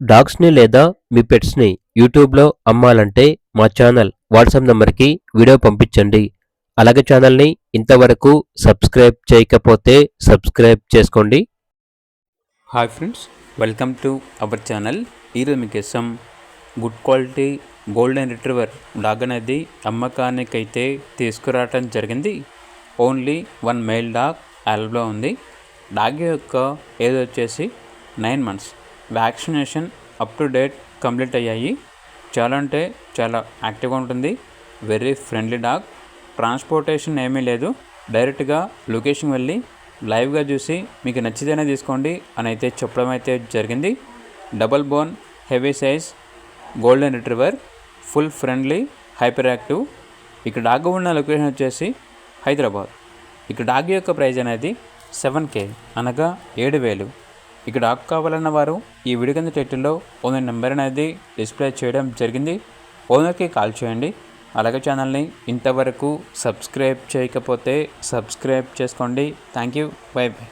డాగ్స్‌ని లేదా మీ పెట్స్‌ని యూట్యూబ్‌లో అమ్మాలంటే మా ఛానల్ వాట్సాప్ నంబర్‌కి వీడియో పంపించండి. అలాగే ఛానల్‌ని ఇంతవరకు సబ్స్క్రైబ్ చేయకపోతే సబ్స్క్రైబ్ చేసుకోండి. Hi friends, welcome to our channel. ఈరోజు మీకోసం good quality golden retriever dog అనేది అమ్మకానికైతే తీసుకురావటం జరిగింది. ఓన్లీ వన్ మేల్ డాగ్ అవైలబుల్లో ఉంది. డాగ్ యొక్క ఏజ్ వచ్చేసి 9 months. Vaccination up to date complete అయ్యాయి. చాలా అంటే చాలా యాక్టివ్గా ఉంటుంది. Very friendly dog. ట్రాన్స్పోర్టేషన్ ఏమీ లేదు. డైరెక్ట్గా లొకేషన్ వెళ్ళి లైవ్గా చూసి మీకు నచ్చితేనే తీసుకోండి అని అయితే చెప్పడం అయితే జరిగింది. Double bone heavy size golden retriever, full friendly, hyper active. ఇక్కడ డాగ్ ఉన్న లొకేషన్ వచ్చేసి హైదరాబాద్. ఇక్కడ డాగ్ యొక్క ప్రైస్ అనేది 7K అనగా 7,000. ఇక డాగ్ కావాలన్న వారు ఈ వీడియో కింద టైటిల్లో ఓనర్ నెంబర్ అనేది డిస్ప్లే చేయడం జరిగింది. ఓనర్కి కాల్ చేయండి. అలాగే ఛానల్ని ఇంతవరకు సబ్స్క్రైబ్ చేయకపోతే సబ్స్క్రైబ్ చేసుకోండి. Thank you. By by.